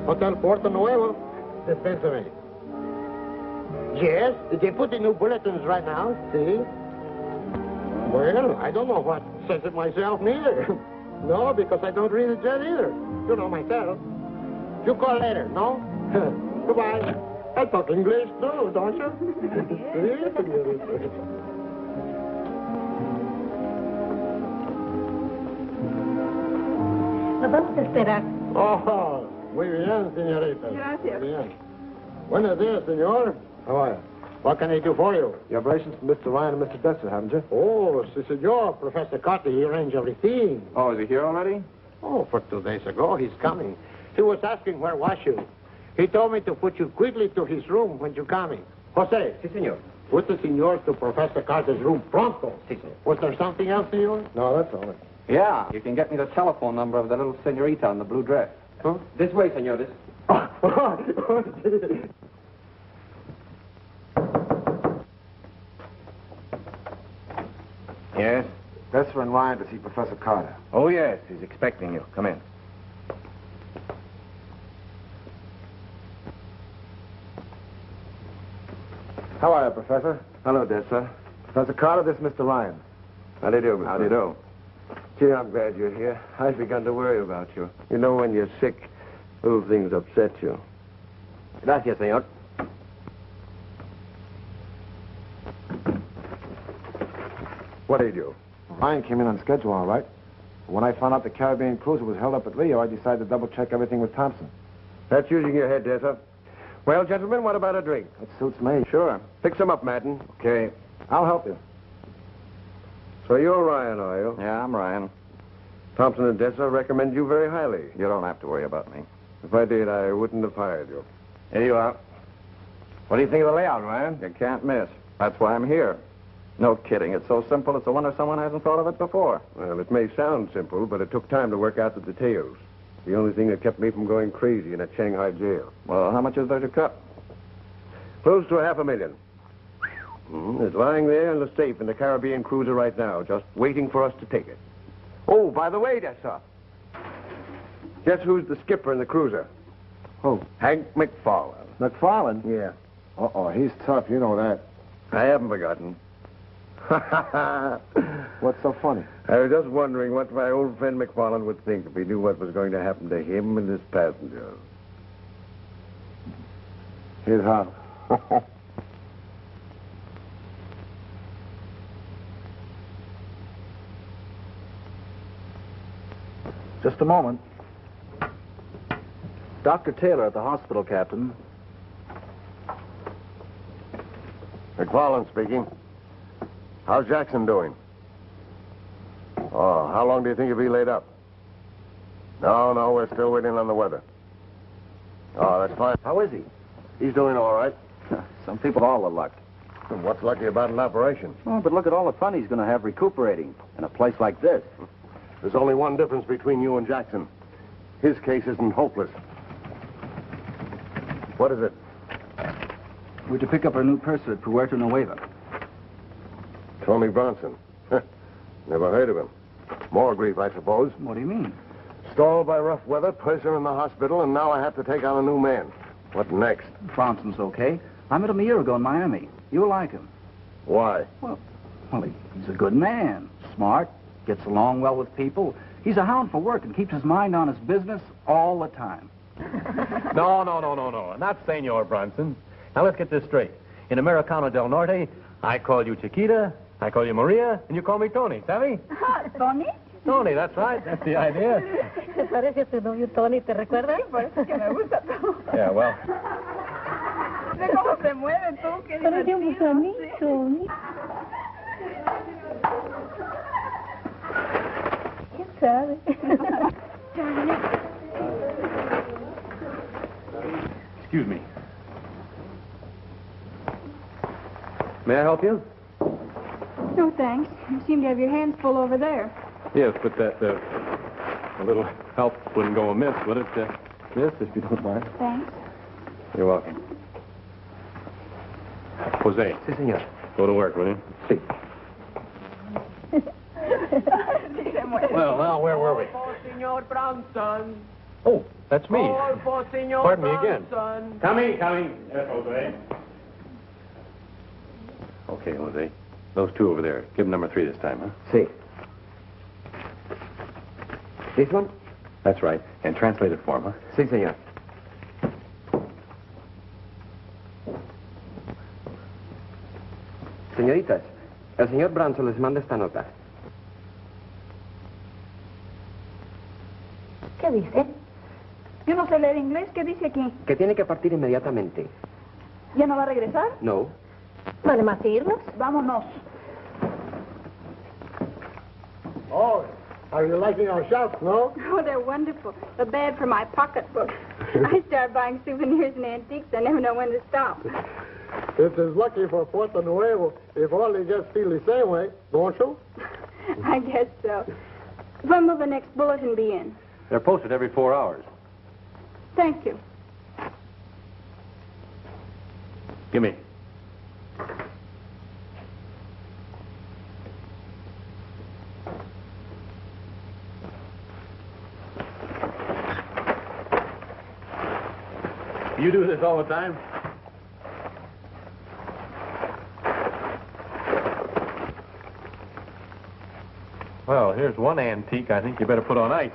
Hotel Puerto Nuevo. Dispensary. Yes, they put the new bulletins right now, see? Well, I don't know what says it myself neither. No, because I don't read it yet either. You know myself. You call later, no? Goodbye. I talk English too, don't you? Nos vamos a esperar. Oh, muy bien, señorita. Gracias. Muy bien. Buenos días, señor. How are you? What can I do for you? You have relations to Mr. Ryan and Mr. Dexter, haven't you? Oh, si, senor. Professor Carter, he arranged everything. Oh, is he here already? Oh, for 2 days ago, he's coming. He was asking where was you. He told me to put you quickly to his room when you're coming. Jose. Si, senor. Put the senor to Professor Carter's room pronto. Si, senor. Was there something else, senor? No, that's all. Yeah, you can get me the telephone number of the little senorita in the blue dress. Huh? This way, senor, this. Yes? Dexter and Ryan to see Professor Carter. Oh, yes. He's expecting you. Come in. How are you, Professor? Hello, Dexter. Professor Carter, this is Mr. Ryan. How do you do, Mr. How do you do? Gee, I'm glad you're here. I've begun to worry about you. You know, when you're sick, little things upset you. Gracias, señor. What did you? Ryan came in on schedule, all right. But when I found out the Caribbean cruiser was held up at Rio, I decided to double-check everything with Thompson. That's using your head, Dexter. Well, gentlemen, what about a drink? It suits me. Sure. Pick some up, Madden. Okay. I'll help you. So you're Ryan, are you? Yeah, I'm Ryan. Thompson and Dexter recommend you very highly. You don't have to worry about me. If I did, I wouldn't have hired you. Here you are. What do you think of the layout, Ryan? You can't miss. That's why I'm here. No kidding. It's so simple, it's a wonder someone hasn't thought of it before. Well, it may sound simple, but it took time to work out the details. The only thing that kept me from going crazy in that Shanghai jail. Well, how much is there to cut? Close to $500,000. It's lying there in the safe in the Caribbean cruiser right now, just waiting for us to take it. Oh, by the way, Dexter. Guess who's the skipper in the cruiser? Who? Hank MacFarland. MacFarland? Yeah. Uh-oh, he's tough, you know that. I haven't forgotten. What's so funny? I was just wondering what my old friend MacFarland would think if he knew what was going to happen to him and his passenger. Here's how. Just a moment. Dr. Taylor at the hospital, Captain. MacFarland speaking. How's Jackson doing? Oh, how long do you think he'll be laid up? No, we're still waiting on the weather. Oh, that's fine. How is he? He's doing all right. Some people have all the luck. And what's lucky about an operation? Oh, but look at all the fun he's going to have recuperating in a place like this. There's only one difference between you and Jackson. His case isn't hopeless. What is it? We're to pick up our new purser at Puerto Nueva. Tony Bronson. Never heard of him. More grief, I suppose. What do you mean? Stalled by rough weather, purser in the hospital, and now I have to take on a new man. What next? Bronson's okay. I met him a year ago in Miami. You'll like him. Why? Well, he's a good man. Smart, gets along well with people. He's a hound for work and keeps his mind on his business all the time. No. Not Senor Bronson. Now, let's get this straight. In Americano del Norte, I call you Chiquita, I call you Maria, and you call me Tony, savvy? ¿Tony? Tony, that's right. That's the idea. Se parece a tu novio Tony, ¿te recuerdas? Pues que me gusta todo. Yeah, well. Ve cómo se mueve tú, qué Parecemos amigos. ¿Quién sabe? Excuse me. May I help you? No, thanks. You seem to have your hands full over there. Yes, but that, a little help wouldn't go amiss, would it? Yes, if you don't mind. Thanks. You're welcome. Jose. Si, senor. Go to work, will you? Si. Well, now, where were we? Oh, Senor Bronson. Oh, That's me. All for Senor Pardon me again. Bronson. Coming. Yes, Jose. Okay, Jose. Those two over there. Give them number 3 this time, huh? See. This one? That's right. And translate it for him, huh? Sí, señor. Señoritas, el señor Bronson les manda esta nota. ¿Qué dice? Yo no sé leer inglés. ¿Qué dice aquí? Que tiene que partir inmediatamente. ¿Ya no va a regresar? No. ¿Vale más irnos? Vámonos. Oh, are you liking our shops, no? Oh, they're wonderful. But bad for my pocketbook. I start buying souvenirs and antiques. I never know when to stop. It's as lucky for Puerto Nuevo if all they just feel the same way, don't you? I guess so. When will the next bulletin be in? They're posted every 4 hours. Thank you. Give me. You do this all the time? Well, here's one antique I think you better put on ice.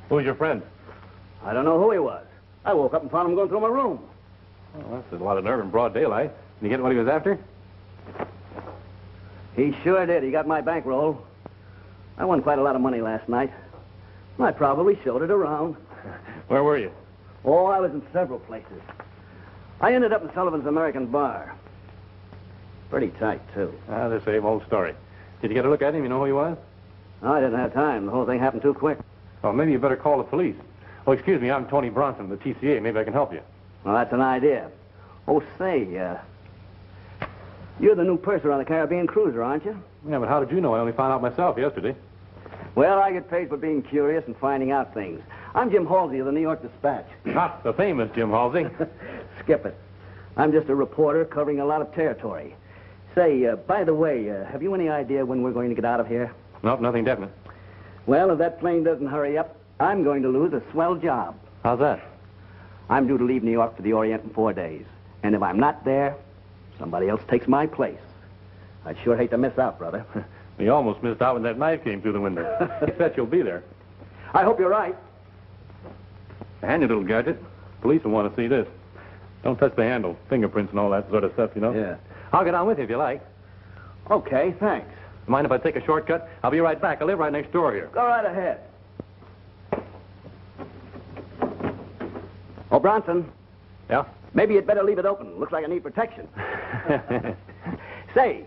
Who's your friend? I don't know who he was. I woke up and found him going through my room. Well, that's a lot of nerve in broad daylight. Did you get what he was after? He sure did. He got my bankroll. I won quite a lot of money last night. I probably showed it around. Where were you? Oh, I was in several places. I ended up in Sullivan's American Bar. Pretty tight, too. Ah, the same old story. Did you get a look at him? You know who he was? I didn't have time. The whole thing happened too quick. Well, maybe you better call the police. Oh, excuse me, I'm Tony Bronson, the TCA. Maybe I can help you. Well, that's an idea. Oh, say, you're the new purser on the Caribbean cruiser, aren't you? Yeah, but how did you know? I only found out myself yesterday. Well, I get paid for being curious and finding out things. I'm Jim Halsey of the New York Dispatch. Not the famous Jim Halsey. Skip it. I'm just a reporter covering a lot of territory. Say, by the way, have you any idea when we're going to get out of here? Nope, nothing definite. Well, if that plane doesn't hurry up, I'm going to lose a swell job. How's that? I'm due to leave New York for the Orient in 4 days. And if I'm not there, somebody else takes my place. I'd sure hate to miss out, brother. You almost missed out when that knife came through the window. I bet you'll be there. I hope you're right. Handy little gadget. Police will want to see this. Don't touch the handle, fingerprints and all that sort of stuff, you know? Yeah. I'll get on with you if you like. Okay, thanks. Mind if I take a shortcut? I'll be right back. I live right next door here. Go right ahead. Oh, Bronson. Yeah? Maybe you'd better leave it open. Looks like I need protection. Say,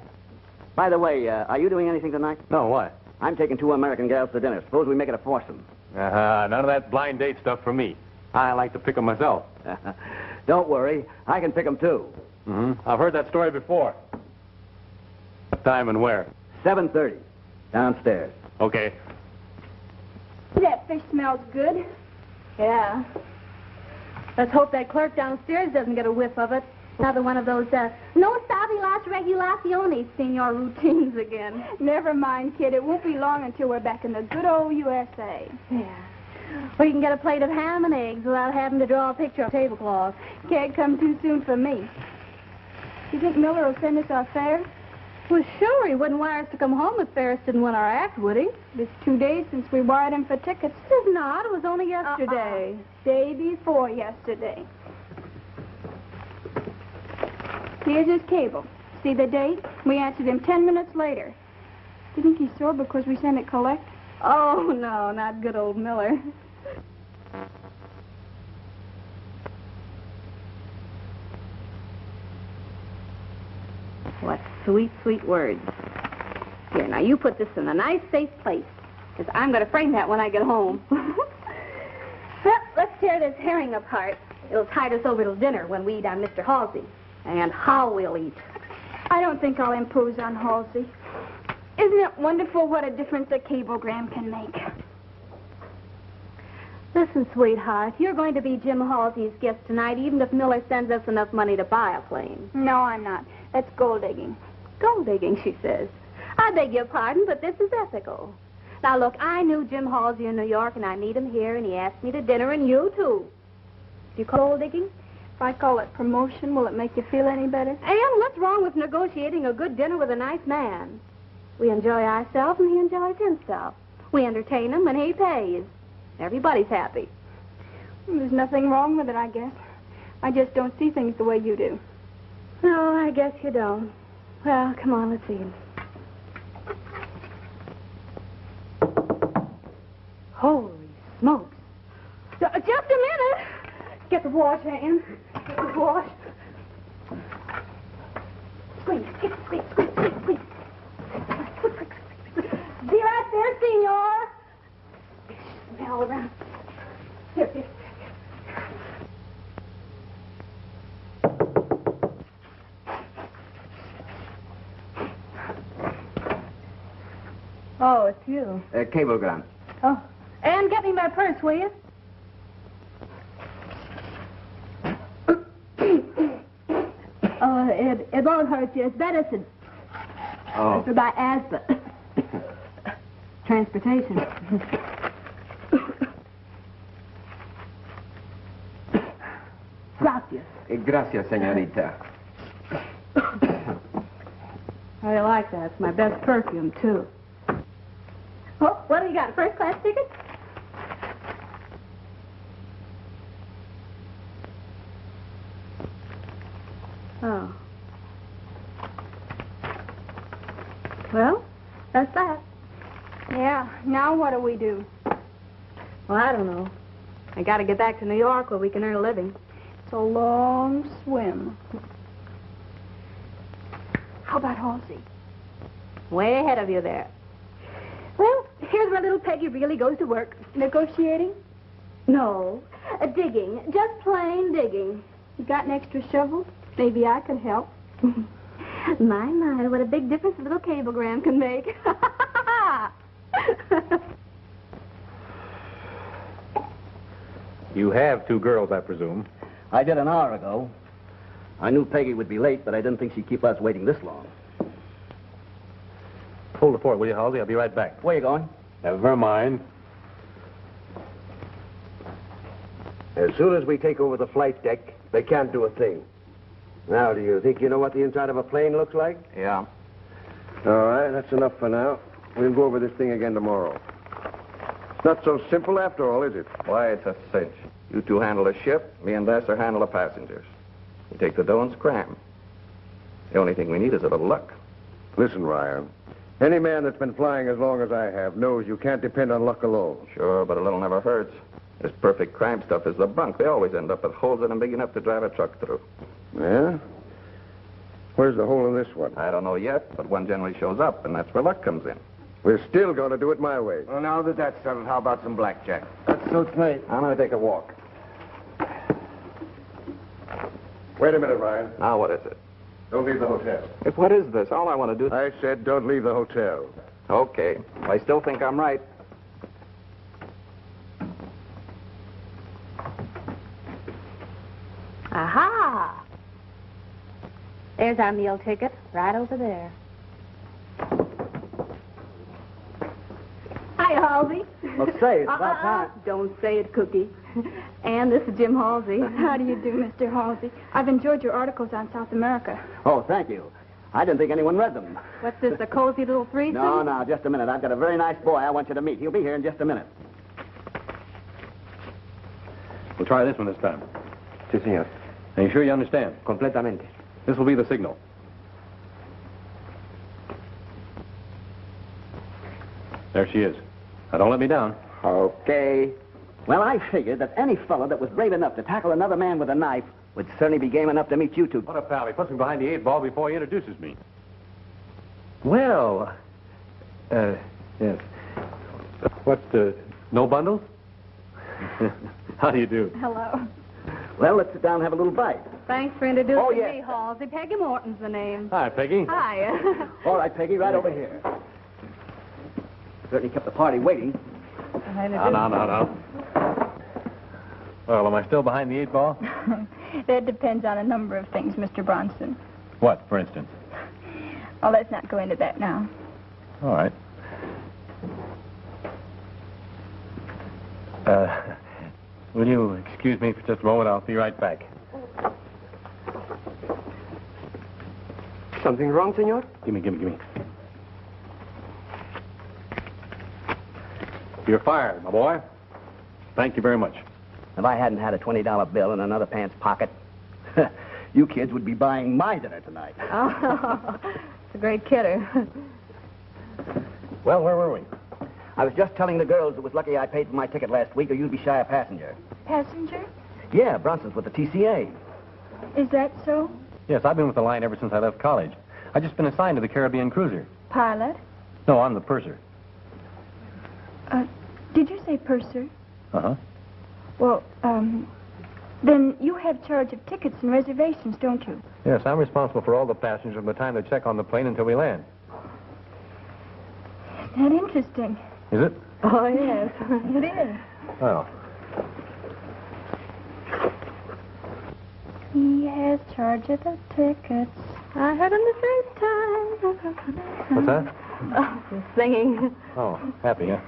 by the way, are you doing anything tonight? No, what? I'm taking 2 American gals to dinner. Suppose we make it a foursome. None of that blind date stuff for me. I like to pick 'em myself. Don't worry. I can pick them, too. Mm-hmm. I've heard that story before. What time and where? 7:30. Downstairs. Okay. That fish smells good. Yeah. Let's hope that clerk downstairs doesn't get a whiff of it. Another one of those, no sabe las regulaciones, senor routines again. Never mind, kid. It won't be long until we're back in the good old USA. Yeah. Or you can get a plate of ham and eggs without having to draw a picture of tablecloth. Can't come too soon for me. You think Miller will send us our fare? Well, sure, he wouldn't wire us to come home if Ferris didn't win our act, would he? It's 2 days since we wired him for tickets. It's not. It was only yesterday. Day before yesterday. Here's his cable. See the date? We answered him 10 minutes later. Do you think he's sore because we sent it collect? Oh, no, not good old Miller. What sweet, sweet words. Here, now you put this in a nice, safe place, because I'm going to frame that when I get home. Well, let's tear this herring apart. It'll tide us over till dinner when we eat on Mr. Halsey. And how we'll eat. I don't think I'll impose on Halsey. Isn't it wonderful what a difference a cablegram can make? Listen, sweetheart, you're going to be Jim Halsey's guest tonight, even if Miller sends us enough money to buy a plane. No, I'm not. That's gold digging. Gold digging, she says. I beg your pardon, but this is ethical. Now, look, I knew Jim Halsey in New York, and I meet him here, and he asked me to dinner, and you, too. Do you call gold digging? If I call it promotion, will it make you feel any better? And what's wrong with negotiating a good dinner with a nice man? We enjoy ourselves, and he enjoys himself. We entertain him, and he pays. Everybody's happy. There's nothing wrong with it, I guess. I just don't see things the way you do. No, I guess you don't. Well, come on, let's eat. Holy smokes. Just a minute. Get the wash, Ann. Get the wash. Squeeze, squeeze, squeeze, squeeze, squeeze. Be right there, senor. Smell around. Here, here. Oh, it's you. Cablegram. Oh. And get me my purse, will you? It won't hurt you. It's medicine. Oh. It's for my asthma. Transportation. Gracias. Gracias, señorita. How do you like that? It's my best perfume, too. Oh, what do you got? A first-class ticket? Oh. Well, that's that. Yeah, now what do we do? Well, I don't know. I got to get back to New York where we can earn a living. It's a long swim. How about Halsey? Way ahead of you there. Well, here's where little Peggy really goes to work. Negotiating? No, digging. Just plain digging. You got an extra shovel? Maybe I could help. My, what a big difference a little cablegram can make. You have two girls, I presume. I did an hour ago. I knew Peggy would be late, but I didn't think she'd keep us waiting this long. Hold the fort, will you, Halsey? I'll be right back. Where you going? Never mind. As soon as we take over the flight deck, they can't do a thing. Now, do you think you know what the inside of a plane looks like? Yeah. All right, that's enough for now. We'll go over this thing again tomorrow. It's not so simple after all, is it? Why, it's a cinch. You two handle the ship, me and Vassar handle the passengers. You take the dough and scram. The only thing we need is a little luck. Listen, Ryan. Any man that's been flying as long as I have knows you can't depend on luck alone. Sure, but a little never hurts. This perfect crime stuff is the bunk. They always end up with holes in them big enough to drive a truck through. Yeah? Where's the hole in this one? I don't know yet, but one generally shows up, and that's where luck comes in. We're still going to do it my way. Well, now that that's settled, how about some blackjack? That suits me. I'm going to take a walk. Wait a minute, Ryan. Now, what is it? Don't leave the hotel. What is this? All I want to do... I said don't leave the hotel. Okay. I still think I'm right. Aha! There's our meal ticket, right over there. Hi, Halsey. Well, say, it's about time. Don't say it, Cookie. And this is Jim Halsey. How do you do, Mr. Halsey? I've enjoyed your articles on South America. Oh, thank you. I didn't think anyone read them. What's this, a cozy little threesome? No, just a minute. I've got a very nice boy I want you to meet. He'll be here in just a minute. We'll try this one this time. Si, señor. Are you sure you understand? Completamente. This will be the signal. There she is. Now, don't let me down. Okay. Well, I figured that any fellow that was brave enough to tackle another man with a knife would certainly be game enough to meet you two. What a pal. He puts me behind the 8 ball before he introduces me. Well, Yes. What, no bundles? How do you do? Hello. Well, let's sit down and have a little bite. Thanks for introducing Oh, yes. me, Halsey. Peggy Morton's the name. Hi, Peggy. Hi. All right, Peggy, right over here. Certainly kept the party waiting. No. Well, am I still behind the 8 ball? That depends on a number of things, Mr. Bronson. What, for instance? Oh, let's not go into that now. All right. Will you excuse me for just a moment? I'll be right back. Something wrong, senor? Give me. You're fired, my boy. Thank you very much. If I hadn't had a $20 bill in another pants pocket, you kids would be buying my dinner tonight. Oh, it's a great kidder. Well, where were we? I was just telling the girls it was lucky I paid for my ticket last week or you'd be shy a passenger. Passenger? Yeah, Bronson's with the TCA. Is that so? Yes, I've been with the line ever since I left college. I've just been assigned to the Caribbean cruiser. Pilot? No, I'm the purser. Did you say purser? Uh-huh. Well, then you have charge of tickets and reservations, don't you? Yes, I'm responsible for all the passengers from the time they check on the plane until we land. Isn't that interesting? Is it? Oh, yes. It is. Well, He has charge of the tickets. I heard him the first time. what's that? Oh, just singing. Oh, happy, huh?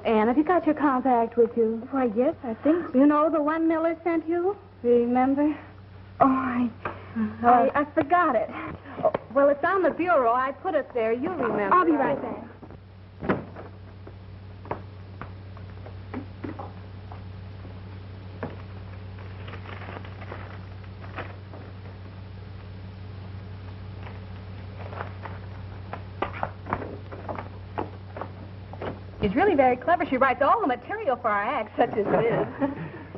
Ann, have you got your compact with you? Why, yes, I think so. You know the one Miller sent you? Remember? Oh, I forgot it. Oh, well, it's on the bureau. I put it there. You remember. I'll be right back. She's really very clever. She writes all the material for our act, such as it is.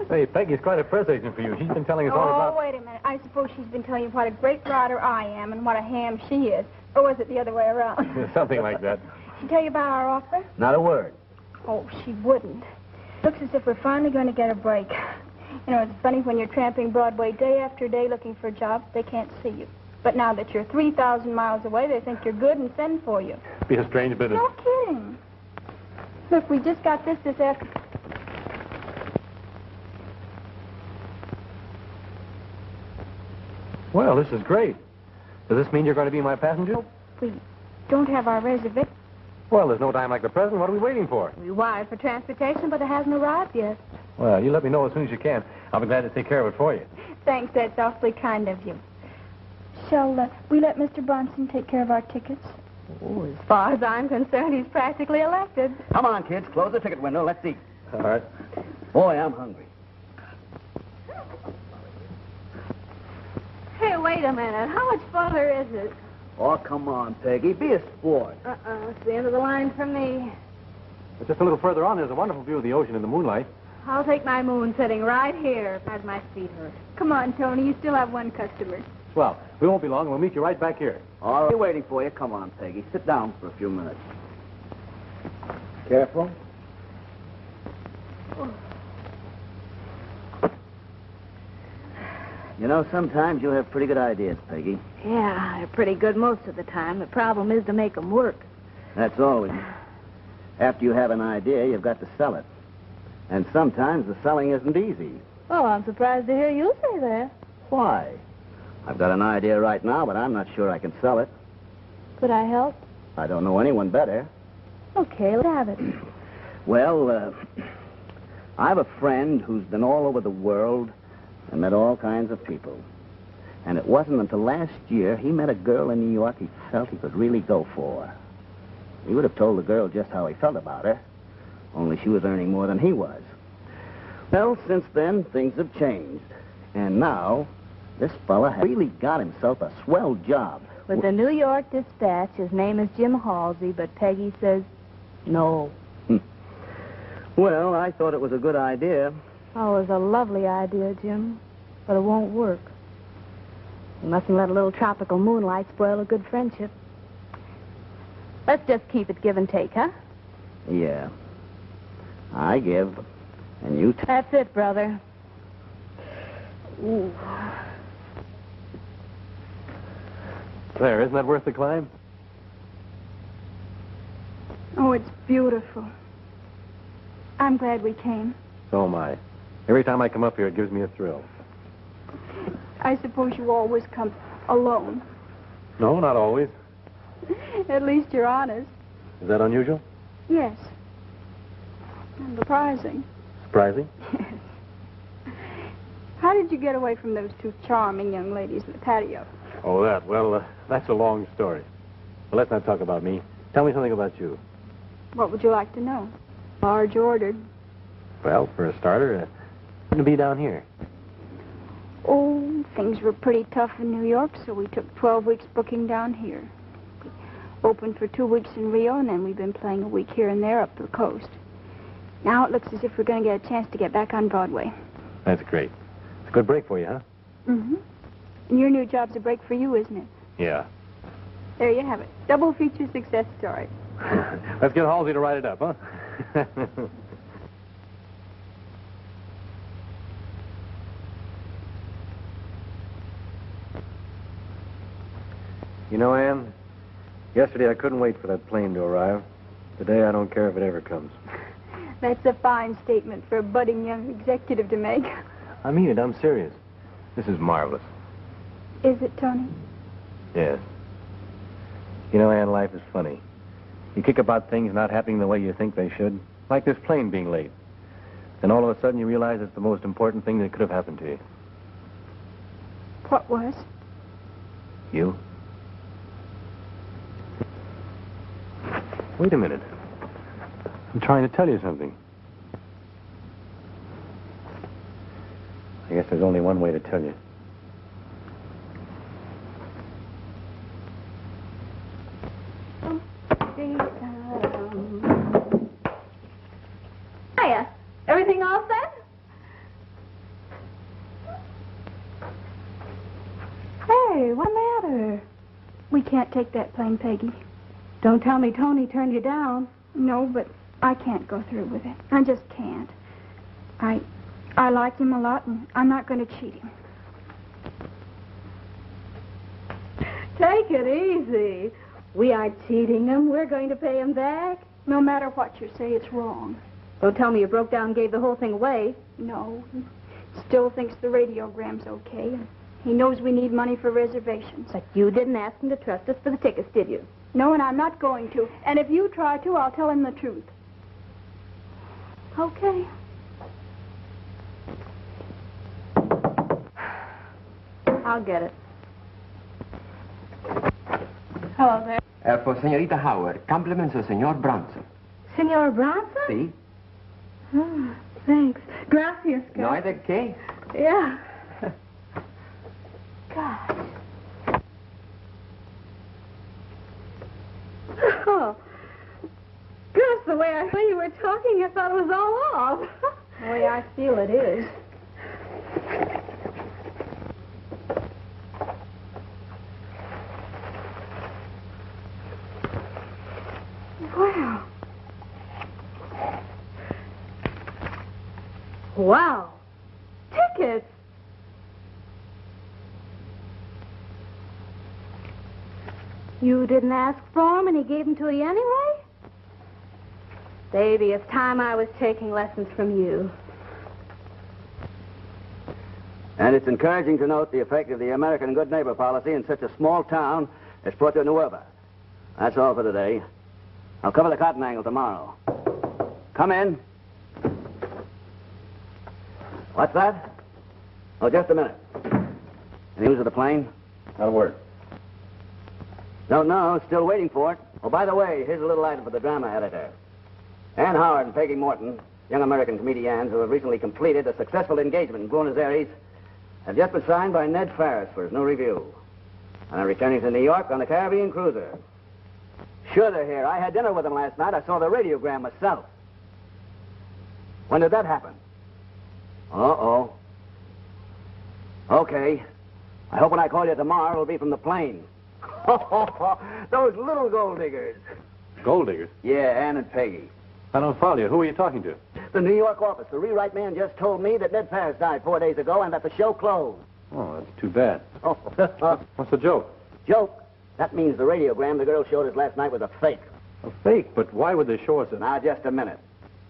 Hey, Peggy's quite a press agent for you. She's been telling us all about... Oh, wait a minute. I suppose she's been telling you what a great writer I am and what a ham she is. Or was it the other way around? Something like that. She tell you about our offer? Not a word. Oh, she wouldn't. Looks as if we're finally going to get a break. You know, it's funny when you're tramping Broadway day after day looking for a job, they can't see you. But now that you're 3,000 miles away, they think you're good and send for you. Be a strange business. No kidding. Look, we just got this afternoon. Well, this is great. Does this mean you're going to be my passenger? We don't have our reservation. Well, there's no time like the present. What are we waiting for? We wired for transportation, but it hasn't arrived yet. Well, you let me know as soon as you can. I'll be glad to take care of it for you. Thanks, that's awfully kind of you. Shall we let Mr. Bronson take care of our tickets? Oh, as far as I'm concerned, he's practically elected. Come on, kids. Close the ticket window. Let's eat. All right. Boy, I'm hungry. Hey, wait a minute. How much farther is it? Oh, come on, Peggy. Be a sport. It's the end of the line for me. But just a little further on, there's a wonderful view of the ocean in the moonlight. I'll take my moon sitting right here as my feet hurt. Come on, Tony. You still have one customer. Well, we won't be long. We'll meet you right back here. All right. We're waiting for you. Come on, Peggy. Sit down for a few minutes. Careful. You know, sometimes you have pretty good ideas, Peggy. Yeah, they're pretty good most of the time. The problem is to make them work. That's always. After you have an idea, you've got to sell it. And sometimes the selling isn't easy. Oh, I'm surprised to hear you say that. Why? I've got an idea right now, but I'm not sure I can sell it. Could I help? I don't know anyone better. Okay, let's have it. Well, I have a friend who's been all over the world and met all kinds of people. And it wasn't until last year he met a girl in New York he felt he could really go for. He would have told the girl just how he felt about her, only she was earning more than he was. Well, since then, things have changed. And now, This fella has really got himself a swell job. With the New York Dispatch, his name is Jim Halsey, but Peggy says no. Well, I thought it was a good idea. Oh, it was a lovely idea, Jim, but it won't work. You mustn't let a little tropical moonlight spoil a good friendship. Let's just keep it give and take, huh? Yeah. I give, and you take. That's it, brother. Ooh. Claire, isn't that worth the climb? Oh, it's beautiful. I'm glad we came. So am I. Every time I come up here, it gives me a thrill. I suppose you always come alone. No, not always. At least you're honest. Is that unusual? Yes. And surprising. Surprising? Yes. How did you get away from those two charming young ladies in the patio? Oh, that. Well, that's a long story. But let's not talk about me. Tell me something about you. What would you like to know? Marge ordered. Well, for a starter, to be down here. Oh, things were pretty tough in New York, so we took 12 weeks booking down here. We opened for 2 weeks in Rio, and then we've been playing a week here and there up the coast. Now it looks as if we're going to get a chance to get back on Broadway. That's great. It's a good break for you, huh? Mm-hmm. And your new job's a break for you, isn't it? Yeah. There you have it. Double feature success story. Let's get Halsey to write it up, huh? You know, Ann, yesterday I couldn't wait for that plane to arrive. Today I don't care if it ever comes. That's a fine statement for a budding young executive to make. I mean it, I'm serious. This is marvelous. Is it, Tony? Yes. You know, Ann, life is funny. You kick about things not happening the way you think they should, like this plane being late. Then all of a sudden you realize it's the most important thing that could have happened to you. What was? You? Wait a minute. I'm trying to tell you something. I guess there's only one way to tell you. Hiya. Everything all set? Hey, what's the matter? We can't take that plane, Peggy. Don't tell me Tony turned you down. No, but I can't go through with it. I just can't. I like him a lot, and I'm not going to cheat him. Take it easy. We aren't cheating him. We're going to pay him back. No matter what you say, it's wrong. Don't tell me you broke down and gave the whole thing away. No, he still thinks the radiogram's okay. He knows we need money for reservations. But you didn't ask him to trust us for the tickets, did you? No, and I'm not going to. And if you try to, I'll tell him the truth. Okay. I'll get it. Hello there. For Señorita Howard, compliments of Señor Bronson. Senor Bronson? Sí. Oh, thanks. Gracias, Capt. No hay de qué. Yeah. Gosh. Oh. Gosh, the way I heard you were talking, I thought it was all off. The way I feel it is. Wow. Wow. Tickets. You didn't ask for him and he gave them to you anyway? Baby, it's time I was taking lessons from you. And it's encouraging to note the effect of the American good neighbor policy in such a small town as Puerto Nueva. That's all for today. I'll cover the cotton angle tomorrow. Come in. What's that? Oh, just a minute. Any news of the plane? Not a word. Don't know. Still waiting for it. Oh, by the way, here's a little item for the drama editor. Ann Howard and Peggy Morton, young American comedians who have recently completed a successful engagement in Buenos Aires, I've just been signed by Ned Ferris for his new review. And I'm returning to New York on the Caribbean cruiser. Sure they're here. I had dinner with them last night. I saw the radiogram myself. When did that happen? Uh-oh. Okay. I hope when I call you tomorrow, it'll be from the plane. Those little gold diggers. Gold diggers? Yeah, Ann and Peggy. I don't follow you. Who are you talking to? The New York office. The rewrite man just told me that Ned Ferris died 4 days ago and that the show closed. Oh, that's too bad. Oh. What's the joke? Joke? That means the radiogram the girl showed us last night was a fake. A fake? But why would they show us it? Now, just a minute.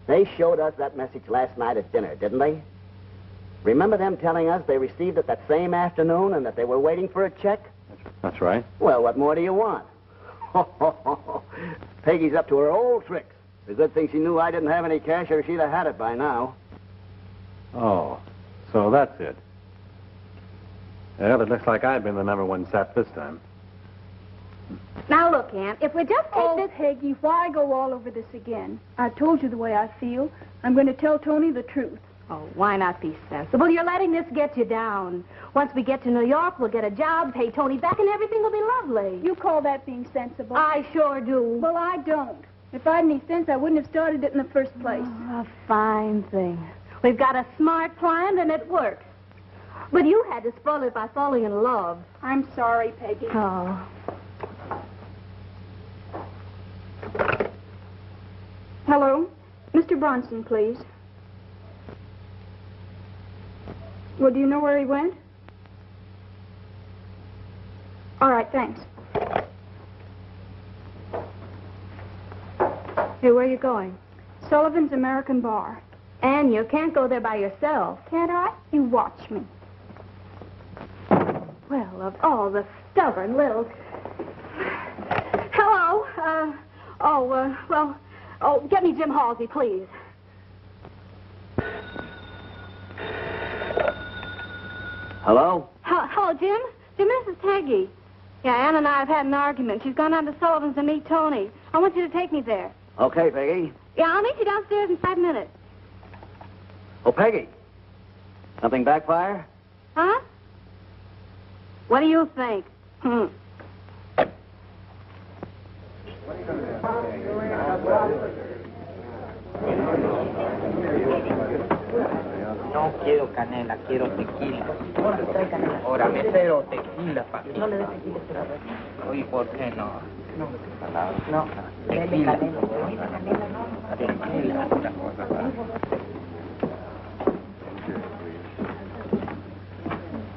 They showed us that message last night at dinner, didn't they? Remember them telling us they received it that same afternoon and that they were waiting for a check? That's right. Well, what more do you want? Peggy's up to her old tricks. The good thing she knew I didn't have any cash or she'd have had it by now. Oh, so that's it. Well, it looks like I've been the #1 sap this time. Now, look, Aunt, if we just take this... Peggy, why go all over this again? I told you the way I feel. I'm going to tell Tony the truth. Oh, why not be sensible? You're letting this get you down. Once we get to New York, we'll get a job, pay Tony back, and everything will be lovely. You call that being sensible? I sure do. Well, I don't. If I had any sense, I wouldn't have started it in the first place. Oh, a fine thing. We've got a smart plan, and it works. But you had to spoil it by falling in love. I'm sorry, Peggy. Oh. Hello? Mr. Bronson, please. Well, do you know where he went? All right, thanks. Hey, where are you going? Sullivan's American Bar. Anne, you can't go there by yourself. Can't I? You watch me. Well, of all the stubborn little... Hello. Get me Jim Halsey, please. Hello? Hello, Jim? Jim, this is Peggy. Yeah, Ann and I have had an argument. She's gone down to Sullivan's to meet Tony. I want you to take me there. Okay, Peggy. Yeah, I'll meet you downstairs in 5 minutes. Oh, Peggy. Something backfire? Huh? What do you think? No quiero canela, quiero tequila. Ahora, mesero, tequila, papi. No le des tequila. Oye, ¿por qué no? No. Tequila. Tequila.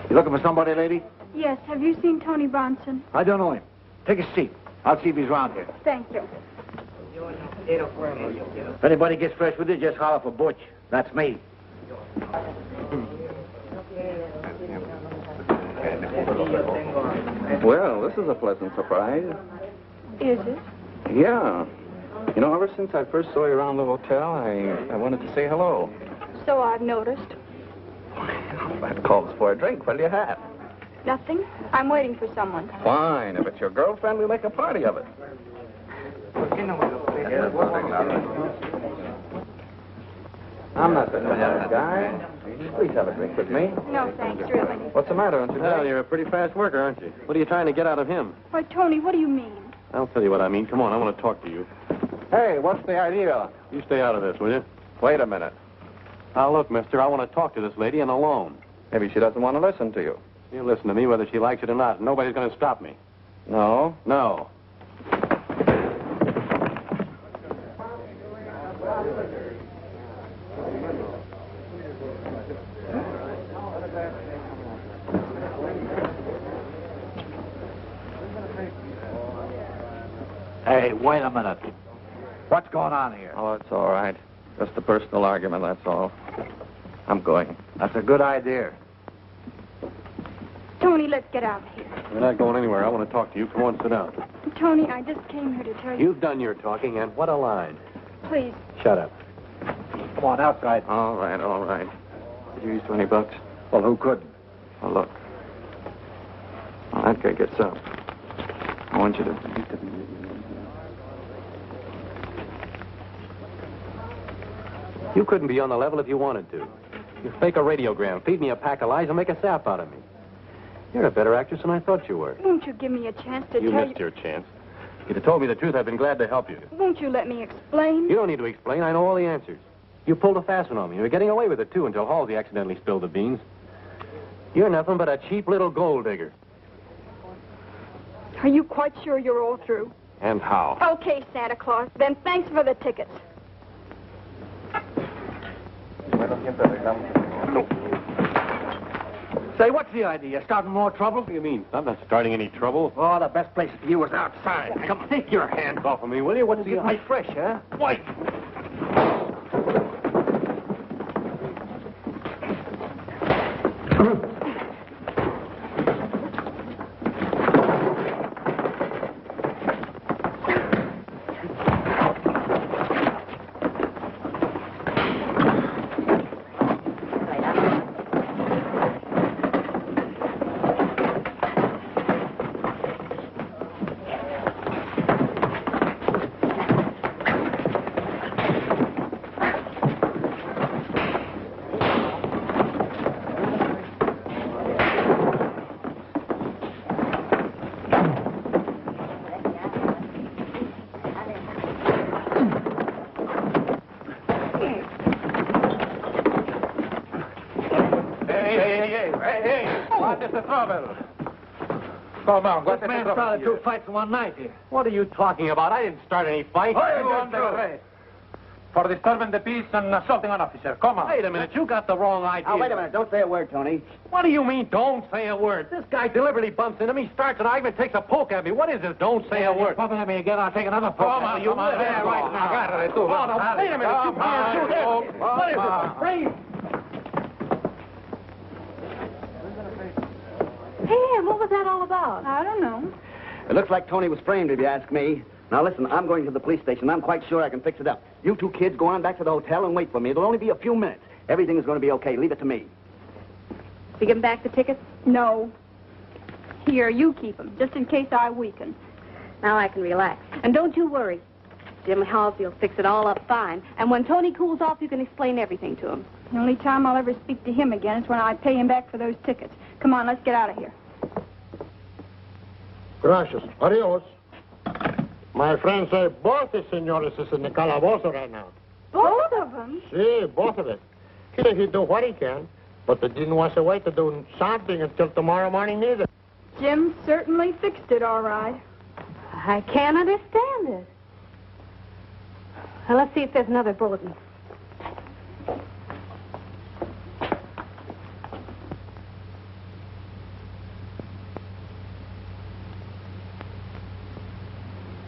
You looking for somebody, lady? Yes, have you seen Tony Bronson? I don't know him. Take a seat. I'll see if he's around here. Thank you. If anybody gets fresh with you, just holler for Butch. That's me. Well, this is a pleasant surprise. Is it? Yeah. You know, ever since I first saw you around the hotel, I wanted to say hello. So I've noticed. That calls for a drink. What do you have? Nothing. I'm waiting for someone. Fine. If it's your girlfriend, we'll make a party of it. I'm not the kind of guy. Please have a drink with me. No, thanks, really. What's the matter, aren't you? Well, you're a pretty fast worker, aren't you? What are you trying to get out of him? Why, Tony, what do you mean? I'll tell you what I mean. Come on, I want to talk to you. Hey, what's the idea? You stay out of this, will you? Wait a minute. Now, look, mister, I want to talk to this lady and alone. Maybe she doesn't want to listen to you. You listen to me whether she likes it or not. Nobody's going to stop me. No? No. Hey, wait a minute. What's going on here? Oh, it's all right. Just a personal argument, that's all. I'm going. That's a good idea. Tony, let's get out of here. We're not going anywhere. I want to talk to you. Come on, sit down. Tony, I just came here to tell you. You've done your talking, and what a line. Please. Shut up. Come on, outside. All right, all right. Did you use $20? Well, who couldn't? Oh, look. Well, that guy gets up. I want you to... You couldn't be on the level if you wanted to. You fake a radiogram, feed me a pack of lies, and make a sap out of me. You're a better actress than I thought you were. Won't you give me a chance to You tell missed your chance. If you'd have told me the truth, I'd been glad to help you. Won't you let me explain? You don't need to explain. I know all the answers. You pulled a fast one on me. You were getting away with it, too, until Halsey accidentally spilled the beans. You're nothing but a cheap little gold digger. Are you quite sure you're all through? And how? Okay, Santa Claus. Then thanks for the tickets. Say, what's the idea? Starting more trouble? What do you mean? I'm not starting any trouble. Oh, the best place for you is outside. Come on, take your hands off of me, will you? What's the Get me fresh, huh? White! Come on, this man started 2 fights in one night here. What are you talking about? I didn't start any fight. For disturbing the peace and assaulting an officer. Come on. Wait a minute. You got the wrong idea. Now, wait a minute. Don't say a word, Tony. What do you mean, don't say a word? This guy deliberately bumps into me, starts an argument, takes a poke at me. What is this? Don't say a word. Bumping at me again, I'll take another poke. Come on, you come on, there right now. Oh, no, wait a minute. You can't do this. What is this? Freeze. Hey, what was that all about? I don't know. It looks like Tony was framed, if you ask me. Now, listen, I'm going to the police station. I'm quite sure I can fix it up. You two kids go on back to the hotel and wait for me. It'll only be a few minutes. Everything is going to be okay. Leave it to me. You give him back the tickets? No. Here, you keep them, just in case I weaken. Now I can relax. And don't you worry. Jim Halsey will fix it all up fine. And when Tony cools off, you can explain everything to him. The only time I'll ever speak to him again is when I pay him back for those tickets. Come on, let's get out of here. Gracias. Adios. My friend say both the senores is in the calabozo right now. Both of them? See, both of it. He do what he can, but they didn't want to wait to do something until tomorrow morning neither. Jim certainly fixed it all right. I can't understand it. Well, let's see if there's another bulletin.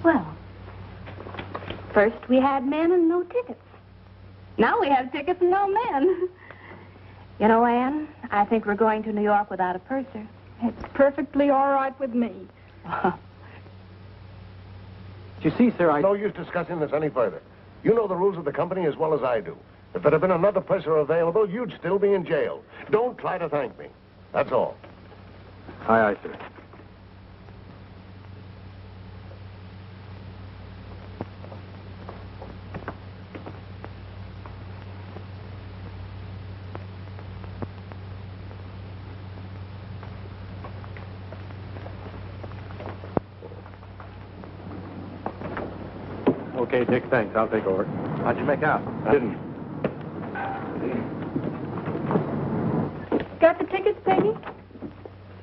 Well, first we had men and no tickets. Now we have tickets and no men. You know, Anne, I think we're going to New York without a purser. It's perfectly all right with me. You see, sir, No use discussing this any further. You know the rules of the company as well as I do. If there had been another purser available, you'd still be in jail. Don't try to thank me. That's all. Aye, aye, sir. Okay, Dick, thanks. I'll take over. How'd you make out? I didn't. Got the tickets, Peggy?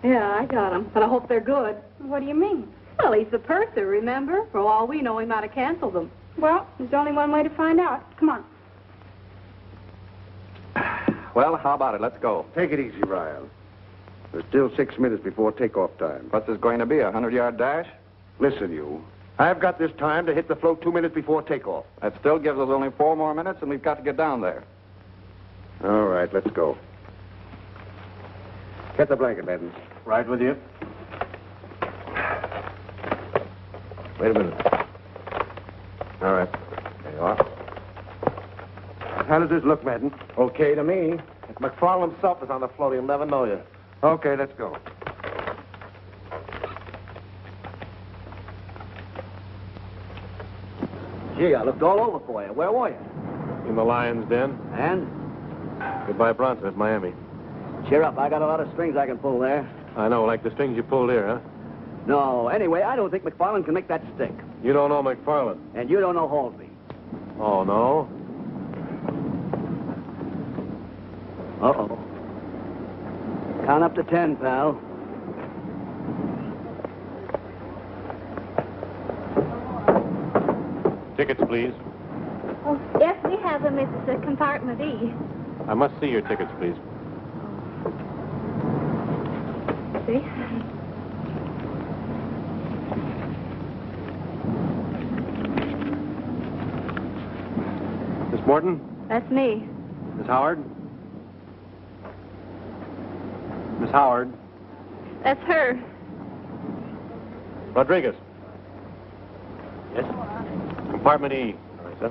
Yeah, I got them, but I hope they're good. What do you mean? Well, he's the purser, remember? For all we know, he might have canceled them. Well, there's only one way to find out. Come on. Well, how about it? Let's go. Take it easy, Ryan. There's still 6 minutes before takeoff time. What's this going to be, a 100-yard dash? Listen, you. I've got this time to hit the float 2 minutes before takeoff. That still gives us only 4 more minutes, and we've got to get down there. All right, let's go. Get the blanket, Madden. Right with you. Wait a minute. All right. There you are. How does this look, Madden? Okay to me. If MacFarland himself is on the float, he'll never know you. Okay, let's go. Gee, I looked all over for you. Where were you? In the lion's den. And? Goodbye, Bronson at Miami. Cheer up. I got a lot of strings I can pull there. I know, like the strings you pulled here, huh? No. Anyway, I don't think MacFarland can make that stick. You don't know MacFarland. And you don't know Halsey. Oh, no? Uh-oh. Count up to 10, pal. Tickets, please. Oh, yes, we have them. It's compartment E. I must see your tickets, please. See? Miss Morton? That's me. Miss Howard? Miss Howard? That's her. Rodriguez? Yes? Compartment E. All right, sir.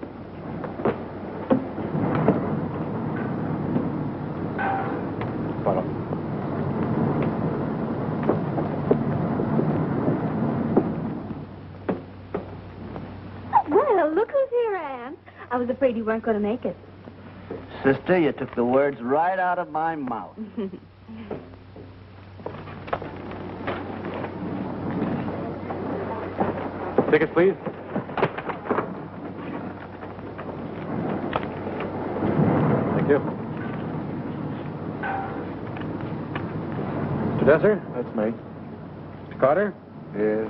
Follow. Well, look who's here, Anne. I was afraid you weren't going to make it. Sister, you took the words right out of my mouth. Tickets, please. Thank you. Mr. Desser? That's me. Mr. Carter? Yes.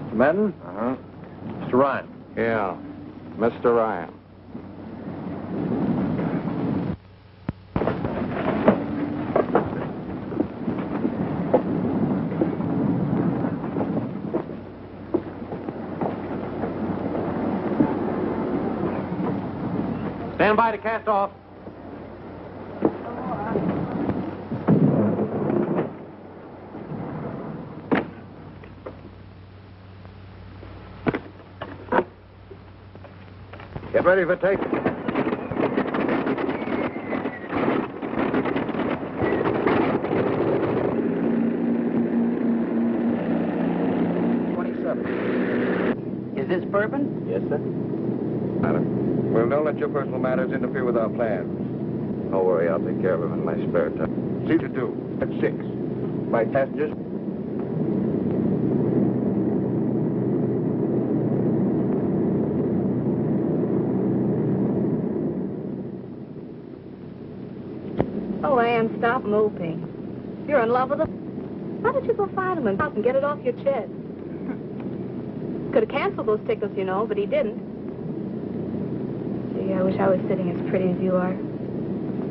Mr. Madden? Uh-huh. Mr. Ryan? Yeah, Mr. Ryan. Stand by to cast off. Get ready for take. Is this bourbon? Yes, sir. Well, don't let your personal matters interfere with our plans. Don't worry, I'll take care of him in my spare time. See to do. At 6. My passengers. Oh, Anne, stop moping. You're in love with him? Why don't you go find him and get it off your chest? Could have canceled those tickets, you know, but he didn't. Gee, I wish I was sitting as pretty as you are.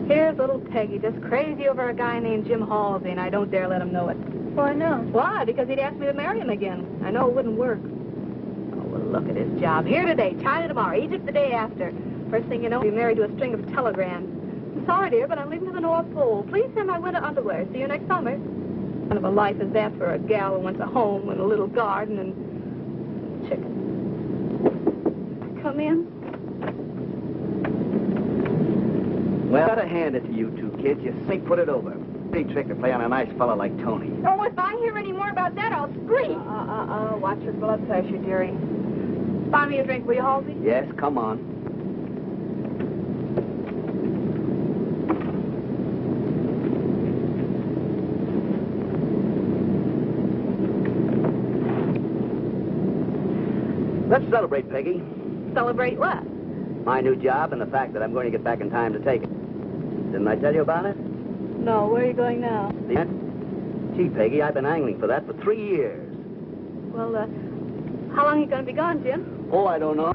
Here's little Peggy, just crazy over a guy named Jim Halsey, and I don't dare let him know it. Why not? Why? Because he'd ask me to marry him again. I know it wouldn't work. Oh, well, look at his job. Here today, China tomorrow, Egypt the day after. First thing you know, he'll be married to a string of telegrams. I'm sorry, dear, but I'm leaving for the North Pole. Please send my winter underwear. See you next summer. What kind of a life is that for a gal who wants a home and a little garden and chicken? Come in. Well, I gotta hand it to you two kids. You think put it over. Big trick to play on a nice fella like Tony. Oh, if I hear any more about that, I'll scream. Watch your blood pressure, dearie. Buy me a drink, will you, Halsey? Yes, come on. Let's celebrate, Peggy. Celebrate what? My new job and the fact that I'm going to get back in time to take it. Didn't I tell you about it? No, where are you going now? Gee, Peggy, I've been angling for that for 3 years. Well, how long are you going to be gone, Jim? Oh, I don't know.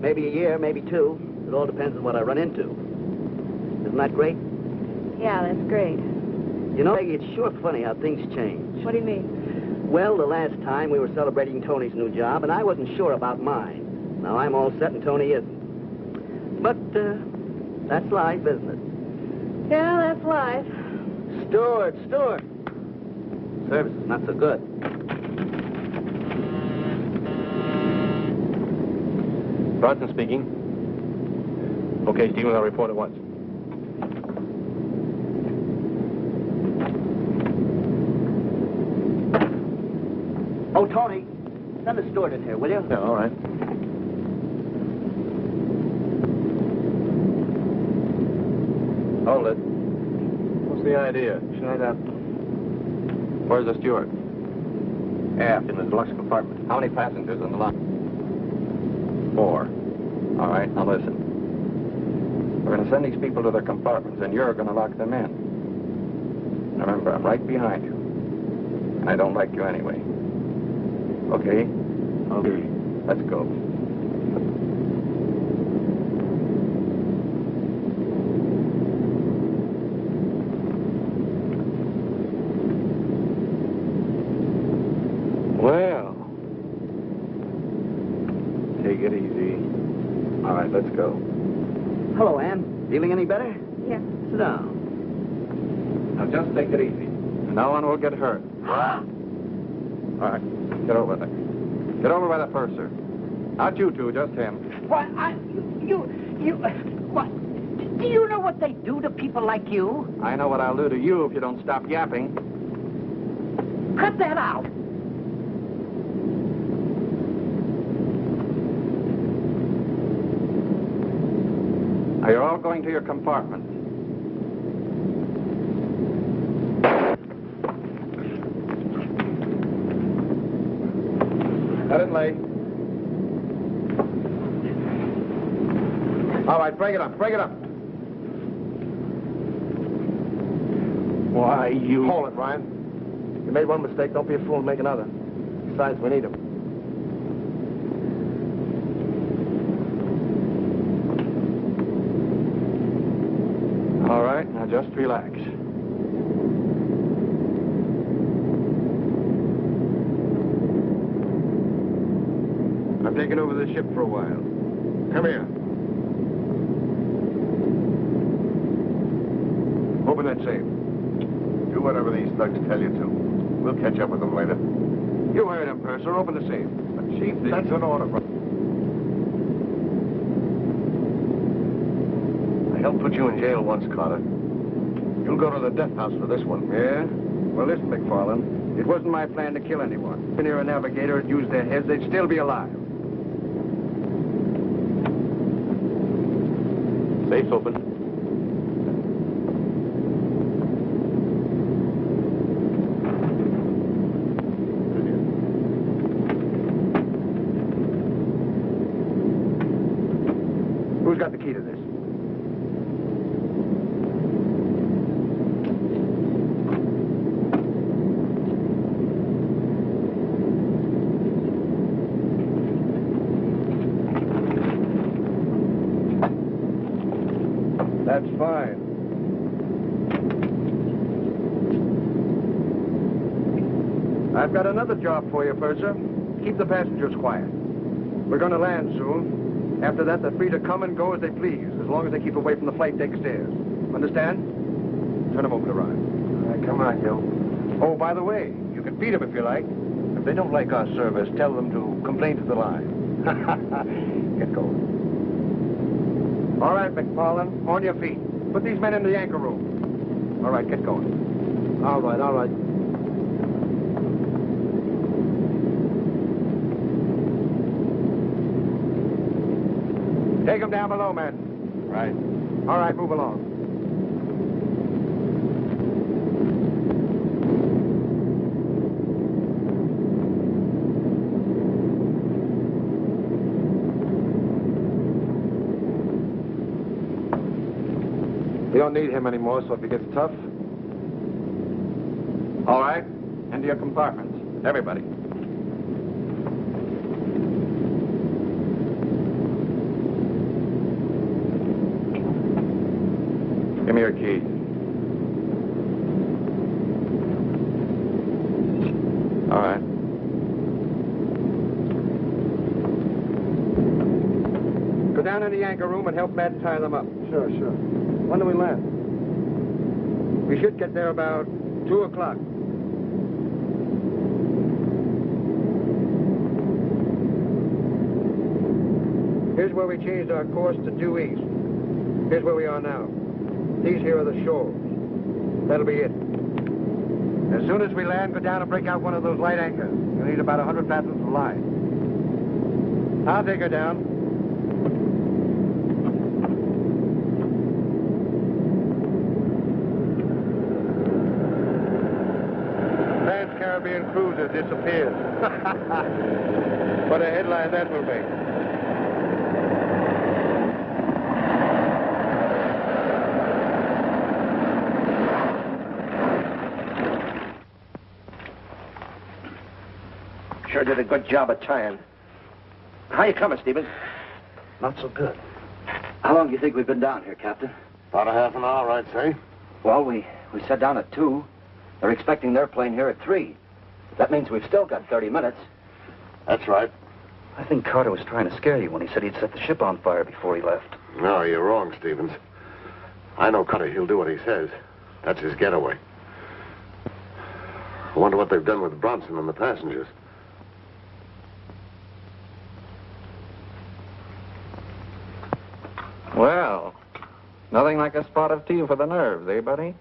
Maybe a year, maybe 2. It all depends on what I run into. Isn't that great? Yeah, that's great. You know, Peggy, it's sure funny how things change. What do you mean? Well, the last time we were celebrating Tony's new job, and I wasn't sure about mine. Now I'm all set and Tony isn't. But, that's life, isn't it? Yeah, that's life. Steward. Service is not so good. Bronson speaking. Okay, Stephen, I'll report at once. Oh, Tony, send the steward in here, will you? Yeah, all right. Hold it. What's the idea? Shut up. Where's the steward? Aft in the deluxe compartment. How many passengers in the line? 4. All right, now listen. We're going to send these people to their compartments, and you're going to lock them in. Remember, I'm right behind you. And I don't like you anyway. Okay? Okay. Let's go. Well, take it easy. All right, let's go. Hello, Ann. Feeling any better? Yeah. Sit down. Now just take it easy. No one will get hurt. All right, get over there. Get over by the purser. Not you two, just him. What? What? Do you know what they do to people like you? I know what I'll do to you if you don't stop yapping. Cut that out. Now you're all going to your compartment. Cut it late. All right, break it up, break it up. Why, you... Hold it, Ryan. You made one mistake, don't be a fool and make another. Besides, we need him. All right, now just relax. I'm taking over the ship for a while. Come here. Open that safe. Do whatever these thugs tell you to. We'll catch up with them later. You heard him, Purser. Open the safe. But, Chief, that's an order, bro. I helped put you in jail once, Carter. You'll go to the death house for this one. Yeah? Well, listen, MacFarland. It wasn't my plan to kill anyone. If near a Navigator had used their heads, they'd still be alive. Safe's open. Who's got the key to this? That's fine. I've got another job for you, Purser. Keep the passengers quiet. We're going to land soon. After that, they're free to come and go as they please, as long as they keep away from the flight deck stairs. Understand? Turn them over to Ryan. All right, come on, Gil. Oh, by the way, you can beat them if you like. If they don't like our service, tell them to complain to the line. Get going. All right, MacFarland, on your feet. Put these men in the anchor room. All right, get going. All right, all right. Take them down below, men. Right. All right, move along. We don't need him anymore, so if he gets tough... All right. Into your compartments. Everybody. Give me your key. All right. Go down in the anchor room and help Madden tie them up. Sure, sure. When do we land? We should get there about 2 o'clock. Here's where we changed our course to due east. Here's where we are now. These here are the shoals. That'll be it. As soon as we land, go down and break out one of those light anchors. You'll need about 100 fathoms of line. I'll take her down. disappears. What a headline that will make. Sure did a good job of tying. How you coming, Stevens? Not so good. How long do you think we've been down here, Captain? About a half an hour, I'd say. Well, we sat down at 2. They're expecting their plane here at 3. That means we've still got 30 minutes. That's right. I think Carter was trying to scare you when he said he'd set the ship on fire before he left. No, you're wrong, Stevens. I know Carter. He'll do what he says. That's his getaway. I wonder what they've done with Bronson and the passengers. Well, nothing like a spot of tea for the nerves, eh, buddy?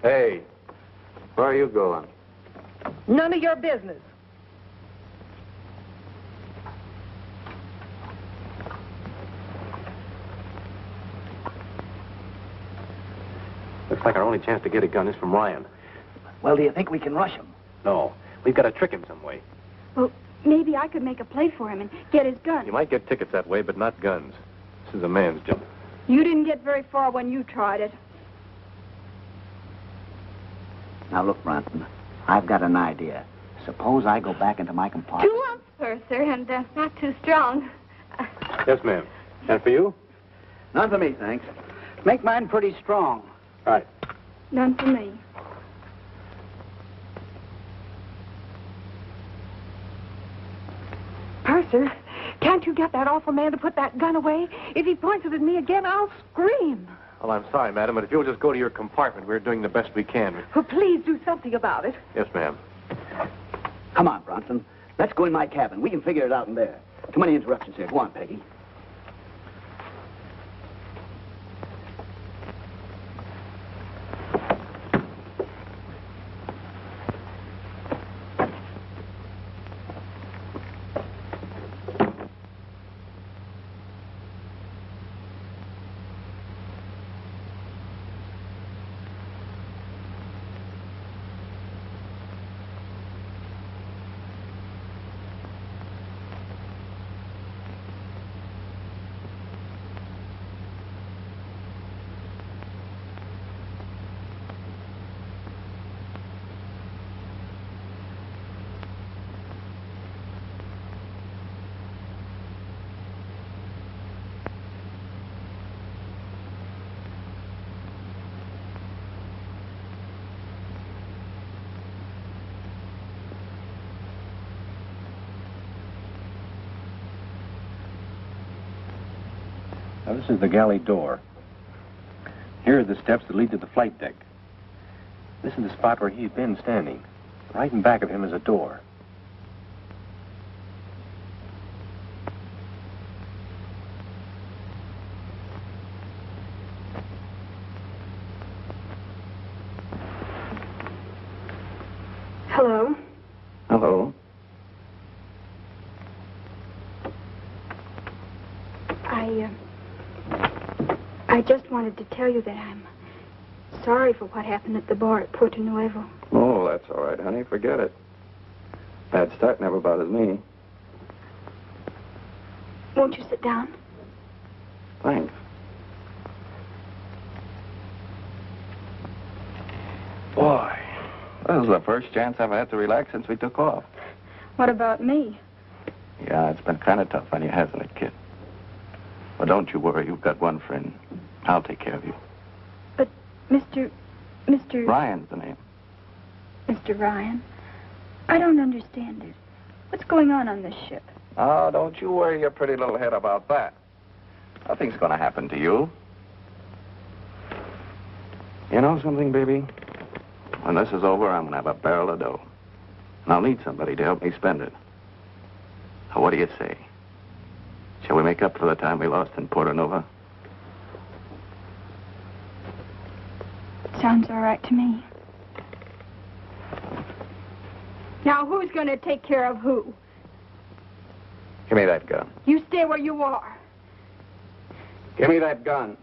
Hey, where are you going? None of your business. Looks like our only chance to get a gun is from Ryan. Well, do you think we can rush him? No, we've got to trick him some way. Well, maybe I could make a play for him and get his gun. You might get tickets that way, but not guns. This is a man's job. You didn't get very far when you tried it. Now, look, Bronson, I've got an idea. Suppose I go back into my compartment. 2 ounce purser and not too strong. Yes, ma'am. And for you? None for me, thanks. Make mine pretty strong. Right. None for me. Purser, can't you get that awful man to put that gun away? If he points it at me again, I'll scream. Well, I'm sorry, madam, but if you'll just go to your compartment, we're doing the best we can. Well, please do something about it. Yes, ma'am. Come on, Bronson. Let's go in my cabin. We can figure it out in there. Too many interruptions here. Go on, Peggy. Now, this is the galley door. Here are the steps that lead to the flight deck. This is the spot where he's been standing. Right in back of him is a door. Hello. Hello. I just wanted to tell you that I'm sorry for what happened at the bar at Puerto Nuevo. Oh, that's all right, honey. Forget it. Bad start never bothers me. Won't you sit down? Thanks. Boy, this is the first chance I've had to relax since we took off. What about me? Yeah, it's been kind of tough on you, hasn't it, kid? But don't you worry. You've got one friend. I'll take care of you. But Mr. Ryan's the name. Mr. Ryan, I don't understand it. What's going on this ship? Oh, don't you worry your pretty little head about that. Nothing's going to happen to you. You know something, baby? When this is over, I'm going to have a barrel of dough. And I'll need somebody to help me spend it. Now, what do you say? Shall we make up for the time we lost in Porto Nova? Sounds all right to me. Now, who's going to take care of who? Give me that gun. You stay where you are. Give me that gun.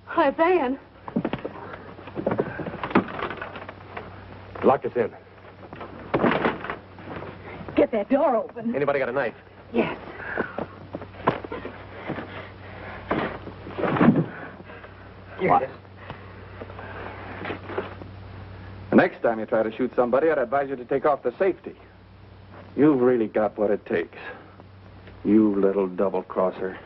Hi, Van. Lock us in. Get that door open. Anybody got a knife? Yes. Here it is. The next time you try to shoot somebody, I'd advise you to take off the safety. You've really got what it takes. You little double-crosser.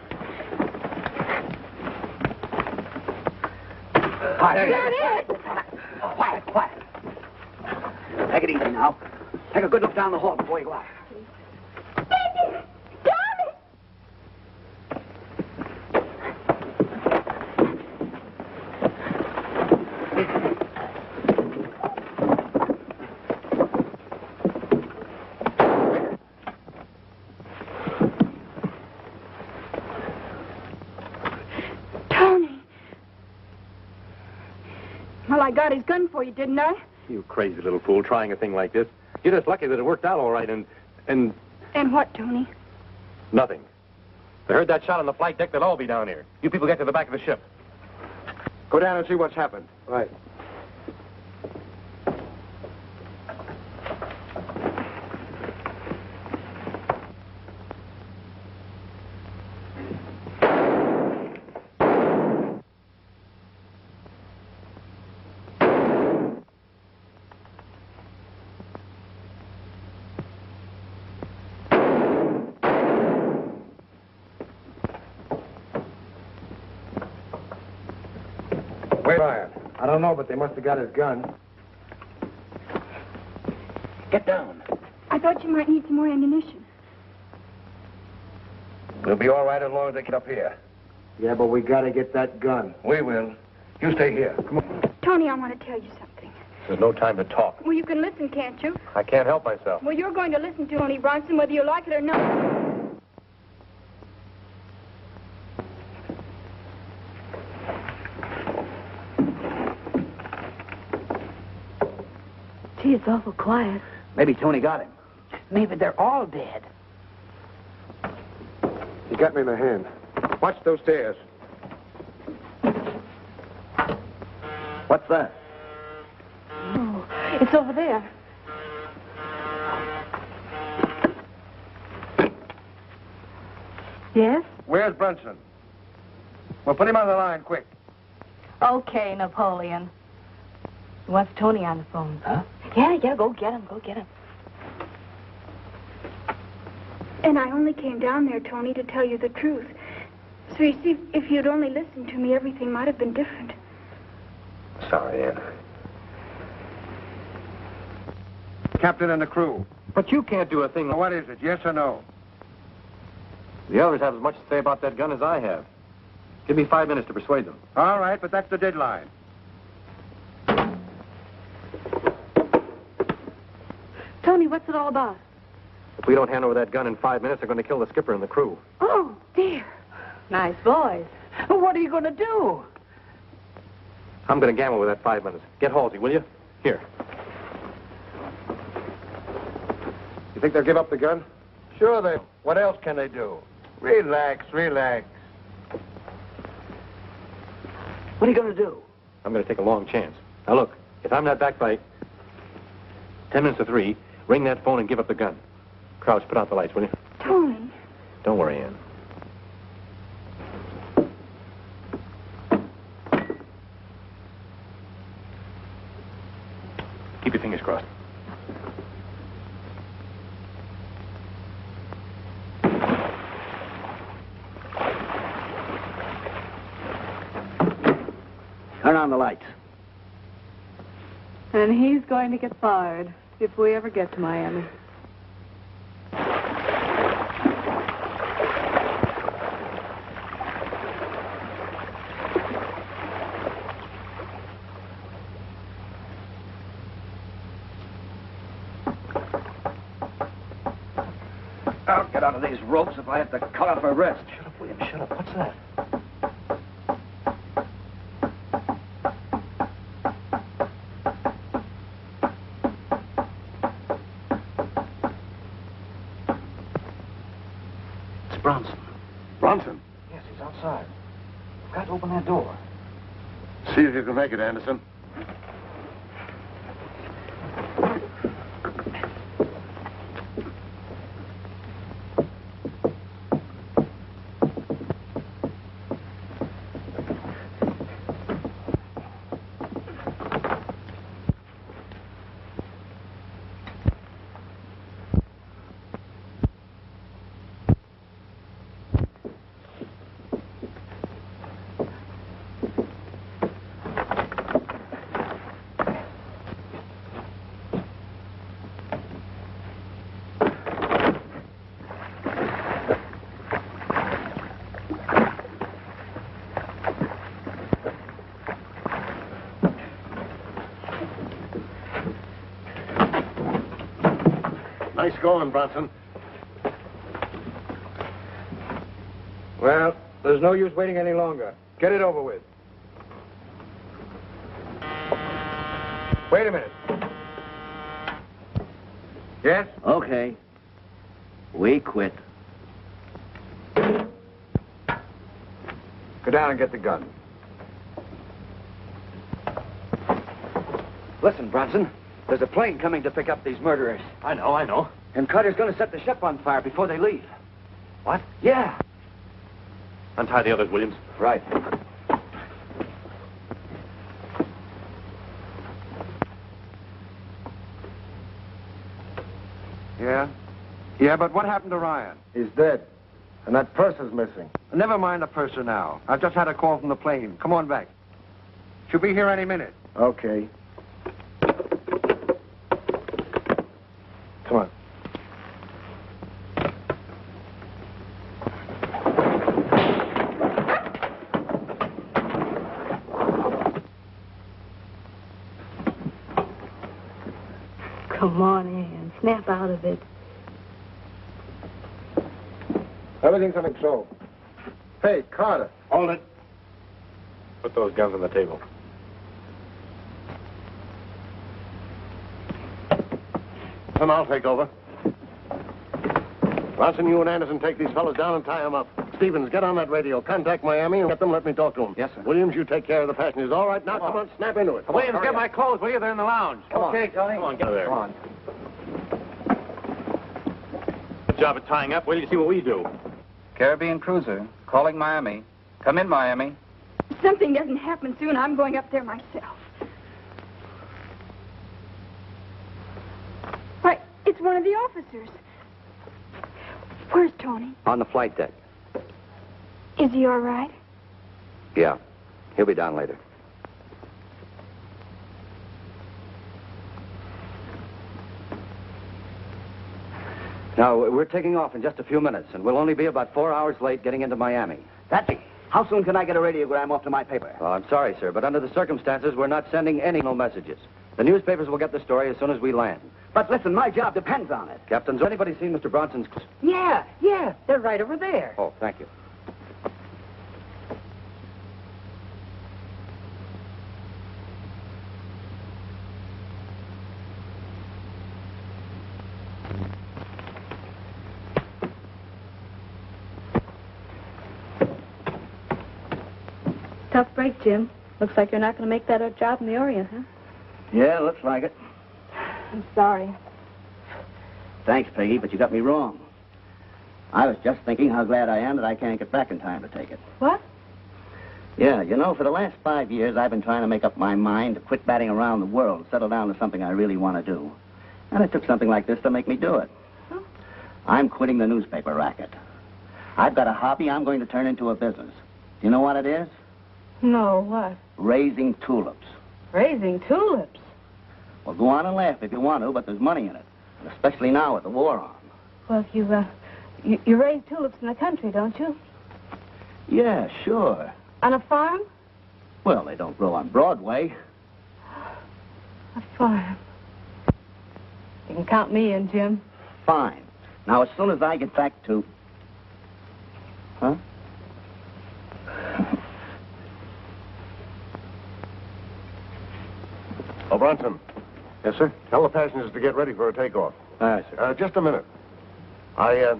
Quiet. Quiet. Take it easy now. Take a good look down the hall before you go out. Well, I got his gun for you, didn't I? You crazy little fool, trying a thing like this. You're just lucky that it worked out all right, and... And what, Tony? Nothing. They heard that shot on the flight deck, they'll all be down here. You people get to the back of the ship. Go down and see what's happened. Right. Bryar. I don't know, but they must have got his gun. Get down. I thought you might need some more ammunition. We'll be all right as long as they get up here. Yeah, but we gotta get that gun. We will. You stay here. Come on. Tony, I want to tell you something. There's no time to talk. Well, you can listen, can't you? I can't help myself. Well, you're going to listen to Tony Bronson whether you like it or not. Gee, it's awful quiet. Maybe Tony got him. Maybe they're all dead. He got me in the hand. Watch those stairs. What's that? Oh, it's over there. Yes? Where's Bronson? Well, put him on the line, quick. Okay, Napoleon. Wants Tony on the phone. Huh? Yeah, go get him. And I only came down there, Tony, to tell you the truth. So you see, if you'd only listened to me, everything might have been different. Sorry, Ann. Captain and the crew. But you can't do a thing... What is it, yes or no? The others have as much to say about that gun as I have. Give me 5 minutes to persuade them. All right, but that's the deadline. Tony, what's it all about? If we don't hand over that gun in 5 minutes, they're going to kill the skipper and the crew. Oh, dear. Nice boys. What are you going to do? I'm going to gamble with that 5 minutes. Get Halsey, will you? Here. You think they'll give up the gun? Sure they... What else can they do? Relax. What are you going to do? I'm going to take a long chance. Now, look, if I'm not back by 10 minutes to 3, ring that phone and give up the gun. Crouch, put out the lights, will you? Tony. Don't worry, Ann. Keep your fingers crossed. Turn on the lights. And he's going to get fired if we ever get to Miami. I'll get out of these ropes if I have to cut off a wrist. Shut up, William, shut up. What's that? Bronson? Yes, he's outside. We've got to open that door. See if you can make it, Anderson. Nice going, Bronson. Well, there's no use waiting any longer. Get it over with. Wait a minute. Yes? Okay. We quit. Go down and get the gun. Listen, Bronson. There's a plane coming to pick up these murderers. I know. And Carter's going to set the ship on fire before they leave. What? Yeah. Untie the others, Williams. Right. Yeah? Yeah, but what happened to Ryan? He's dead. And that purse is missing. Never mind the purser now. I've just had a call from the plane. Come on back. She'll be here any minute. Okay. Come on. Come on, Ann. Snap out of it. Everything's under control. Hey, Carter. Hold it. Put those guns on the table. Then I'll take over. Bronson, you and Anderson take these fellas down and tie them up. Stevens, get on that radio. Contact Miami and get them. Let me talk to them. Yes, sir. Williams, you take care of the passengers. All right, now come on, snap into it. Come on, Williams, hurry get up. my clothes, will you? They're in the lounge. Okay, Johnny. Come on, get there. Come on. Good job of tying up. Wait till you see what we do. Caribbean cruiser. Calling Miami. Come in, Miami. If something doesn't happen soon, I'm going up there myself. Why, it's one of the officers. Where's Tony? On the flight deck. Is he all right? Yeah. He'll be down later. Now, we're taking off in just a few minutes, and we'll only be about 4 hours late getting into Miami. That's it. How soon can I get a radiogram off to my paper? Well, I'm sorry, sir, but under the circumstances, we're not sending any no messages. The newspapers will get the story as soon as we land. But listen, my job depends on it. Captain, has anybody seen Mr. Bronson's... Yeah. They're right over there. Oh, thank you. Tough break, Jim. Looks like you're not going to make that a job in the Orient, huh? Yeah, looks like it. I'm sorry. Thanks, Peggy, but you got me wrong. I was just thinking how glad I am that I can't get back in time to take it. What? Yeah, you know, for the last 5 years, I've been trying to make up my mind to quit batting around the world and settle down to something I really want to do. And it took something like this to make me do it. Huh? I'm quitting the newspaper racket. I've got a hobby I'm going to turn into a business. Do you know what it is? No, what? Raising tulips. Raising tulips. Well, go on and laugh if you want to, but there's money in it. Especially now with the war on. Well, you raise tulips in the country, don't you? Yeah, sure. On a farm? Well, they don't grow on Broadway. A farm. You can count me in, Jim. Fine. Now, as soon as I get back to... Huh? Oh, Bronson, Yes, sir? tell the passengers to get ready for a takeoff. Aye, sir. Just a minute. I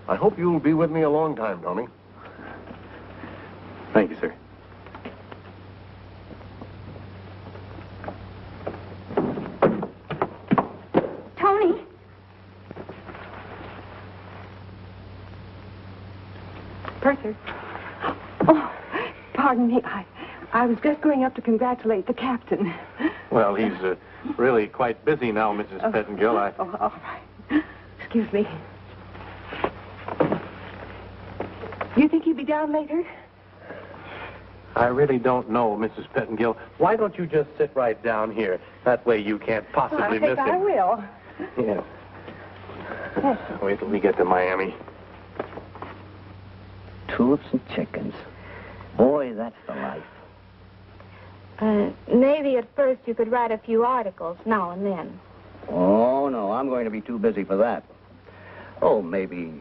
hope you'll be with me a long time, Tony. Thank you, sir. Tony. Purser. Oh, pardon me. I was just going up to congratulate the captain. Well, he's really quite busy now, Mrs. Pettingill. Oh, all right. Excuse me. You think he'll be down later? I really don't know, Mrs. Pettingill. Why don't you just sit right down here? That way you can't possibly miss him. I will. Yeah. Wait till we get to Miami. Tulips and chickens. Boy, that's the life. Maybe at first you could write a few articles now and then. Oh, no, I'm going to be too busy for that. Oh, maybe,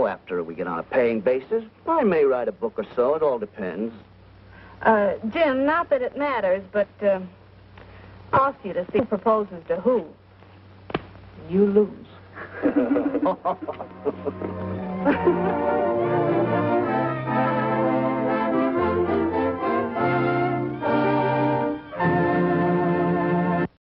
after we get on a paying basis, I may write a book or so. It all depends. Jim, not that it matters, but ask you to see who proposes to who. You lose.